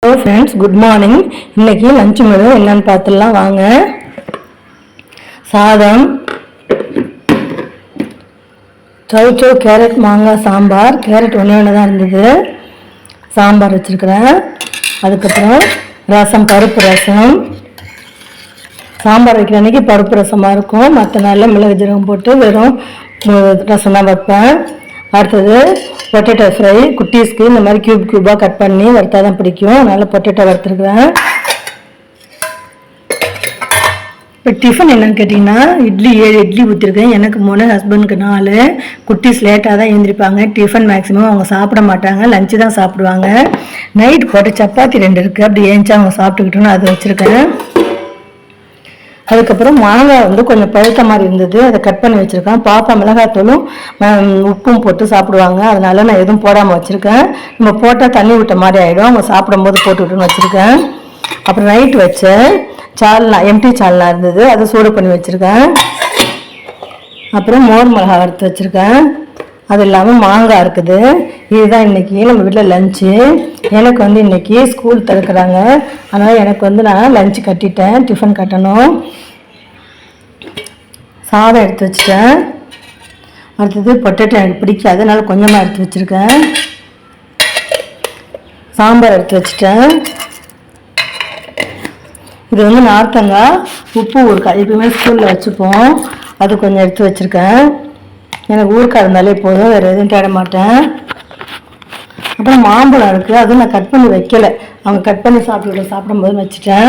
Hello friends, good morning. இன்றைக்கி lunch menu என்னென்னு பார்த்துடலாம் வாங்க. சாதம், சௌச்சோ, கேரட், மாங்காய் சாம்பார். கேரட் ஒன்று தான் இருந்தது, சாம்பார் வச்சுருக்கிறேன். அதுக்கப்புறம் ரசம், பருப்பு ரசம். சாம்பார் வைக்கிற அன்றைக்கி பருப்பு ரசமாக இருக்கும், மற்ற நாளில் மிளகு ஜீரகம் போட்டு வெறும் ரசம் தான் வைப்பேன். அடுத்தது பொட்டேட்டோ ஃப்ரை. குட்டீஸ்க்கு இந்த மாதிரி க்யூபாக கட் பண்ணி வறுத்தா தான் பிடிக்கும், அதனால் பொட்டேட்டோ வறுத்துருக்குறேன். இப்போ டிஃபன் என்னென்னு கேட்டிங்கன்னா, 7 இட்லி ஊற்றிருக்கேன். எனக்கு 3, ஹஸ்பண்டுக்கு 4. குட்டீஸ் லேட்டாக தான் எழுந்திரிப்பாங்க. டிஃபன் மேக்ஸிமம் அவங்க சாப்பிட மாட்டாங்க, லஞ்சு தான் சாப்பிடுவாங்க. நைட் போட்ட சப்பாத்தி 2 இருக்குது, அப்படி ஏஞ்சி அவங்க சாப்பிட்டுக்கிட்டோன்னு அது வச்சுருக்கேன். அதுக்கப்புறம் மாங்காய் கொஞ்சம் பழுத்த மாதிரி இருந்தது, அதை கட் பண்ணி வச்சுருக்கேன். பாப்பா மிளகாத்தூளும் உப்பும் போட்டு சாப்பிடுவாங்க, அதனால நான் எதுவும் போடாமல் வச்சுருக்கேன். நம்ம போட்டால் தண்ணி விட்ட மாதிரி ஆகிடும், அவங்க சாப்பிடும்போது போட்டு விட்டுன்னு வச்சுருக்கேன். அப்புறம் நைட்டு வச்ச சால்னா, எம்டி சால்னா இருந்தது, அதை சூடு பண்ணி வச்சுருக்கேன். அப்புறம் மோர் மிளகா வறுத்து வச்சுருக்கேன். அது இல்லாமல் மாங்காய் இருக்குது. இதுதான் இன்றைக்கி நம்ம வீட்டில் லஞ்சு. எனக்கு இன்றைக்கி ஸ்கூல் திறக்கிறாங்க, அதனால் எனக்கு நான் லஞ்சு கட்டிட்டேன், டிஃபன் கட்டணும். சாதம் எடுத்து வச்சுட்டேன். அடுத்தது பொட்டேட்டோ எனக்கு பிடிக்காது, அதனால் கொஞ்சமாக எடுத்து வச்சுருக்கேன். சாம்பார் எடுத்து வச்சுட்டேன். இது நார்த்தங்காய், உப்பு ஊறுக்காய், எப்பவுமே ஸ்கூலில் வச்சுப்போம், அது கொஞ்சம் எடுத்து வச்சுருக்கேன். எனக்கு ஊறுக்காய் இருந்தாலே போதும், வேறு எதுவும் தேட மாட்டேன். அப்புறம் மாம்பழம் இருக்குது, அதுவும் நான் கட் பண்ணி வைக்கலை, அவங்க கட் பண்ணி சாப்பிடும்போது வச்சுட்டேன்.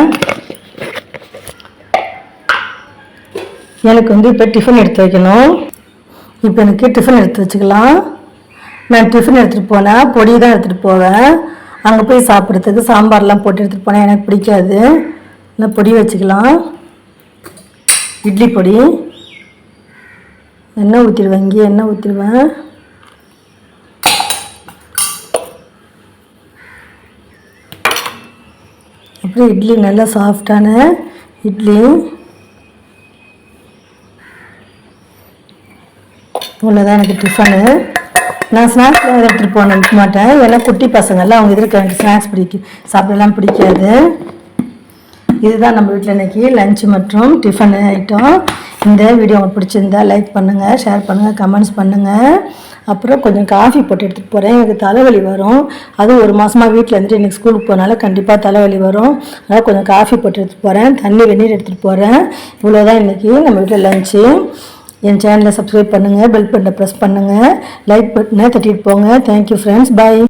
எனக்கு இப்போ டிஃபன் எடுத்து வைக்கணும். இப்போ எனக்கு டிஃபன் எடுத்து வச்சுக்கலாம். நான் டிஃபன் எடுத்துகிட்டு போனேன், பொடி தான் எடுத்துகிட்டு போவேன். அங்கே போய் சாப்பிட்றதுக்கு சாம்பார்லாம் போட்டு எடுத்துகிட்டு போனேன், எனக்கு பிடிக்காது. நான் பொடி வச்சுக்கலாம். இட்லி பொடி, எண்ணெய் ஊற்றிடுவேன், இங்கே எண்ணெய் ஊற்றிடுவேன். அப்புறம் இட்லி நல்லா சாஃப்டான இட்லி. இவ்வளோதான் எனக்கு டிஃபனு. நான் ஸ்நாக்ஸ் எடுத்துகிட்டு போக மாட்டேன், ஏன்னா குட்டி பசங்கள்லாம் அவங்க இதுக்கு எனக்கு ஸ்நாக்ஸ் சாப்பிடலாம் பிடிக்காது. இதுதான் நம்ம வீட்டில் இன்றைக்கி லஞ்சு மற்றும் டிஃபனு ஐட்டம். இந்த வீடியோ உங்களுக்கு பிடிச்சிருந்தா லைக் பண்ணுங்கள், ஷேர் பண்ணுங்கள், கமெண்ட்ஸ் பண்ணுங்கள். அப்புறம் கொஞ்சம் காஃபி போட்டு எடுத்துகிட்டு போகிறேன், எனக்கு தலைவலி வரும். அதுவும் ஒரு மாதமாக வீட்டில் இருந்துட்டு இன்றைக்கி ஸ்கூலுக்கு போனால கண்டிப்பாக தலைவலி வரும், அதனால் கொஞ்சம் காஃபி போட்டு எடுத்துகிட்டு போகிறேன், தண்ணி வெந்நீர் எடுத்துகிட்டு போகிறேன். இவ்வளோதான் இன்றைக்கி நம்ம வீட்டில் லஞ்சு. என் சேனலை சப்ஸ்கிரைப் பண்ணுங்கள், பெல் பட்டனை ப்ரெஸ் பண்ணுங்கள், லைக் பட்டனை தட்டிட்டு போங்க. தேங்க்யூ ஃப்ரெண்ட்ஸ், பாய்.